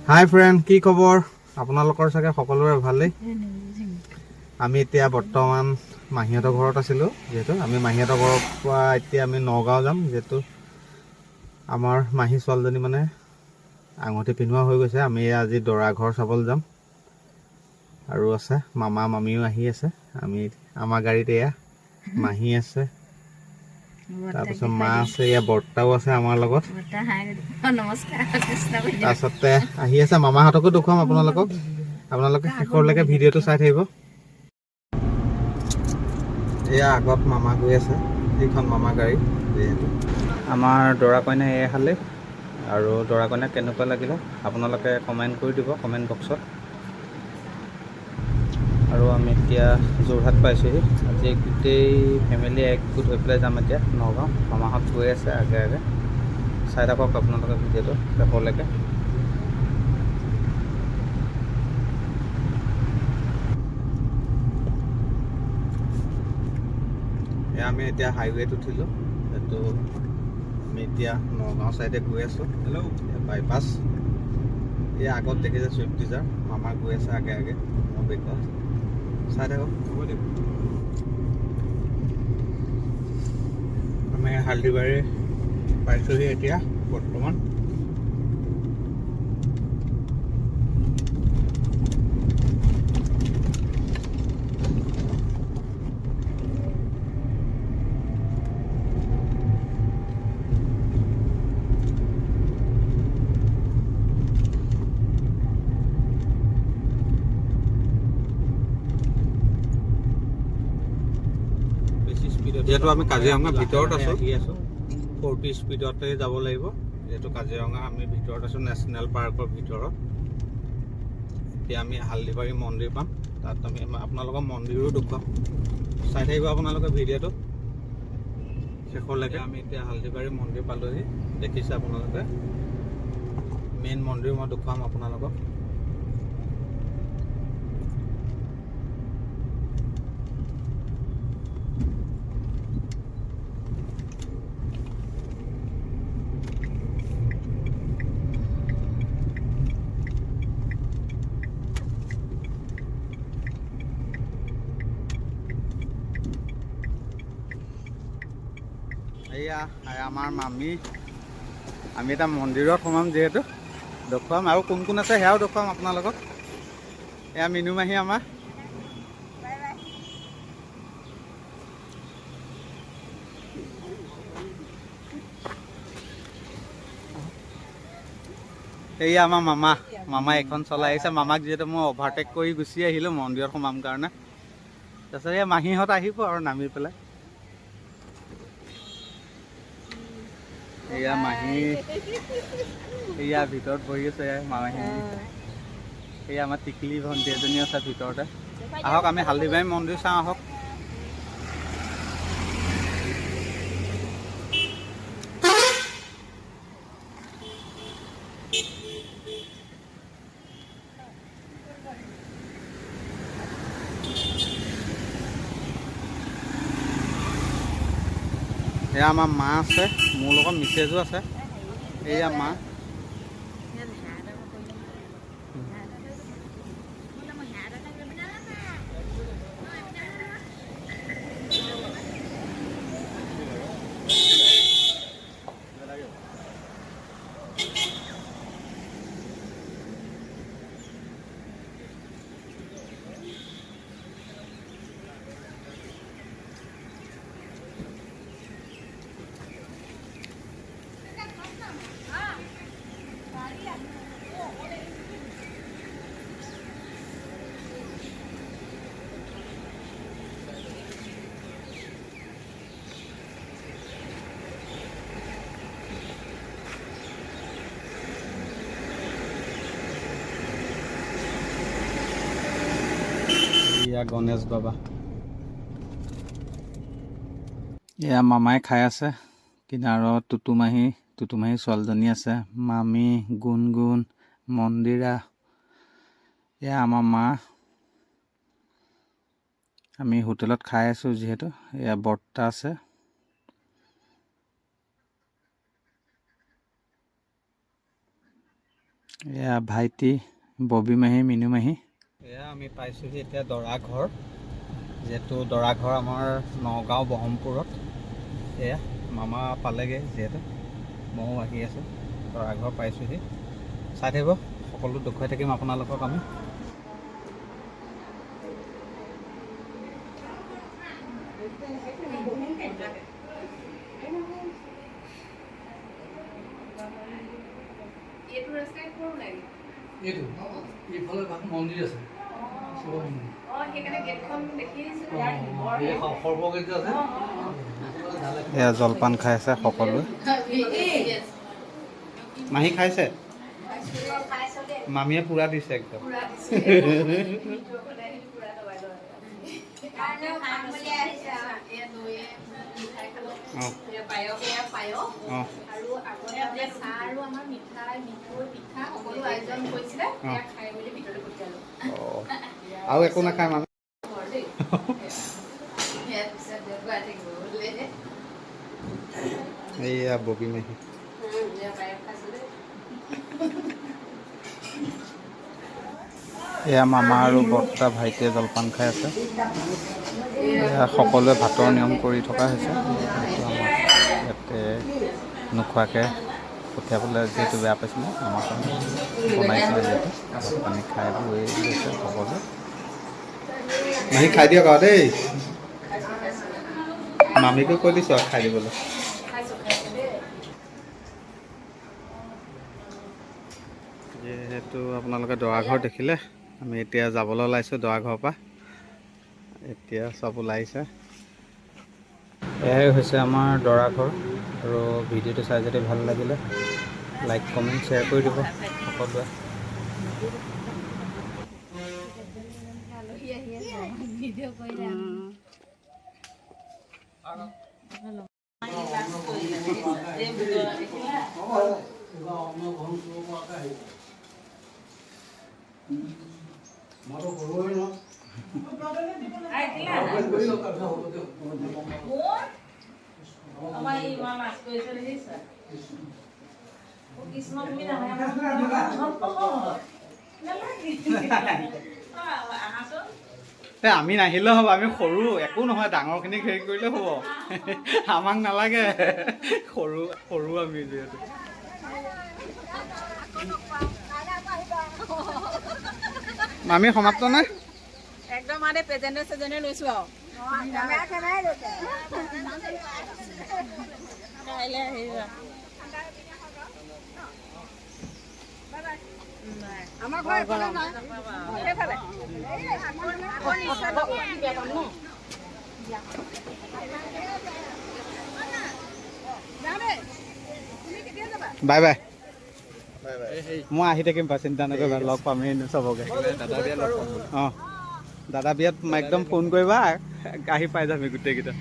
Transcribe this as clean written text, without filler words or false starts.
হাই friend, কি খবৰ? আপোনালোকৰ চাগে সকলোৰে ভালেই। আমি এতিয়া বৰ্তমান মাহীহঁতৰ ঘৰত আছিলোঁ। যিহেতু আমি মাহীহঁতৰ ঘৰৰ পৰা এতিয়া আমি নগাঁও যাম। যিহেতু আমাৰ মাহী ছোৱালীজনী মানে আঙুঠি পিন্ধোৱা হৈ গৈছে। আমি আজি দৰা ঘৰ চাবলৈ যাম। আৰু আছে মামা মামীও আহি আছে। আমি আমাৰ গাড়ীত এয়া মাহী আছে, তাৰপিছত মা আছে, এয়া বৰ্তাও আছে আমাৰ লগত। তাৰপিছতে আহি আছে মামাহঁতকো দেখুৱাম আপোনালোকক। আপোনালোকে শেষৰলৈকে ভিডিঅ'টো চাই থাকিব। এয়া আগত মামা গৈ আছে, এইখন মামা গাড়ী। যিহেতু আমাৰ দৰা কইনা এহালে, আৰু দৰা কইনা কেনেকুৱা লাগিলে আপোনালোকে কমেণ্ট কৰি দিব কমেণ্ট বক্সত। আৰু আমি এতিয়া যোৰহাট পাইছোঁহি। আজি গোটেই ফেমিলি একগোট হৈ পেলাই যাম এতিয়া নগাঁও। মামাহঁত গৈ আছে আগে আগে। চাই থাকক আপোনালোকে ভিডিঅ'টো শেষলৈকে। আমি এতিয়া হাইৱেত উঠিলোঁ। সেইটো আমি এতিয়া নগাঁও ছাইডে গৈ আছোঁ। বাইপাছ এই আগত দেখিছে ছুইফ্ট ডিজাৰ। মামা গৈ আছে আগে আগে মোৰ বেগত। চাই থাকক। আমি হালদিবাৰী পাইছোঁহি এতিয়া বৰ্তমান। যিহেতু আমি কাজিৰঙা ভিতৰত আছোঁ, 40 স্পীডতে যাব লাগিব। যিহেতু কাজিৰঙা আমি ভিতৰত আছোঁ, নেশ্যনেল পাৰ্কৰ ভিতৰত। এতিয়া আমি হালদিবাৰী মন্দিৰ পাম। তাত আমি আপোনালোকৰ মন্দিৰো দেখুৱাম। চাই থাকিব আপোনালোকে ভিডিঅ'টো শেষলৈকে। আমি এতিয়া হালদিবাৰী মন্দিৰ পালোঁহি। দেখিছে আপোনালোকে, মেইন মন্দিৰ মই দেখুৱাম আপোনালোকক। এয়া আমাৰ মামী। আমি এটা মন্দিৰত সোমাম, যিহেতু দেখুৱাম। আৰু কোন কোন আছে সেয়াও দেখুৱাম আপোনালোকক। এয়া মিনু মাহী আমাৰ। এয়া আমাৰ মামা। মামা এখন চলাই আহিছে। মামাক যিহেতু মই অভাৰটেক কৰি গুচি আহিলোঁ মন্দিৰত সোমাম কাৰণে। তাৰপিছত এয়া মাহীহঁত আহিব আৰু নামি পেলাই। এয়া মাহী, এয়া ভিতৰত বহি আছে মাহী। এয়া আমাৰ টিকলি ভণ্টি এজনী আছে ভিতৰতে। আহক আমি হালদিবাৰী মন্দিৰ চাওঁ আহক। এয়া আমাৰ মা আছে, মোৰ লগত মিছেজো আছে। এয়া মা। এয়া গণেশ বাবা। এয়া মামাই খাই আছে কিনাৰত। টুটুমাহী ছোৱালীজনী আছে, মামী, গুণগুণ, মন্দিৰা। এয়া আমাৰ মা। আমি হোটেলত খাই আছোঁ যিহেতু। এয়া বৰ্তা আছে। এয়া ভাইটি ববী মাহী মিনু মাহী। এয়া আমি পাইছোঁহি এতিয়া দৰা ঘৰ, যিহেতু দৰা ঘৰ আমাৰ নগাঁও ব্ৰহ্মপুৰত। এয়া মামা পালেগৈ, যিহেতু ময়ো আহি আছোঁ। দৰা ঘৰ পাইছোঁহি, চাই থাকিব, সকলো দেখুৱাই থাকিম আপোনালোকক আমি। মন্দিৰ আছে এয়া জলপান খাই আছে সকলোৱে। মাহী খাইছে, মামীয়ে পুৰা দিছে একদম। আৰু একো নাখায় মামী। এইয়া ববী মাহী। এয়া মামা আৰু বৰ্তা ভাইটিয়ে জলপান খাই আছে। এয়া সকলোৱে ভাতৰ নিয়ম কৰি থকা হৈছে। আমাৰ ইয়াতে নোখোৱাকৈ পঠিয়াবলৈ যিহেতু বেয়া পাইছিলে, আমাৰ কাৰণে বনাইছে। যিহেতু ভাত পানী খাই বৈ গৈছে সকলোৱে। মাহী খাই দিয়ক আৰু দেই, মামীকো কৈ দিছোঁ আৰু খাই দিবলৈ। যিহেতু আপোনালোকে দৰা ঘৰ দেখিলে, আমি এতিয়া যাবলৈ ওলাইছোঁ দৰা ঘৰৰ পৰা। এতিয়া চব ওলাইছে। এয়াই হৈছে আমাৰ দৰা ঘৰ। আৰু ভিডিঅ'টো চাই যদি ভাল লাগিলে লাইক কমেণ্ট শ্বেয়াৰ কৰি দিব সকলোৱে। আমি নাহিলেও হ'ব, আমি সৰু, একো নহয়, ডাঙৰখিনিক হেৰি কৰিলেও হ'ব। আমাক নালাগে, সৰু সৰু আমি যিহেতু। মামী সমাপ্ত নে? একদম মানে প্ৰেজেণ্টে চেজেণ্টে লৈছোঁ আৰু কাইলৈ আহিবা। আমাৰ ঘৰ এইফালে নাই, সেইফালে বাই বাই। মই আহি থাকিম বাৰু, চিন্তা নকৰিবা, লগ পামেই চবকে। অঁ, দাদা বিয়াত একদম ফোন কৰিবা, আহি পাই যাবি গোটেইকেইটা।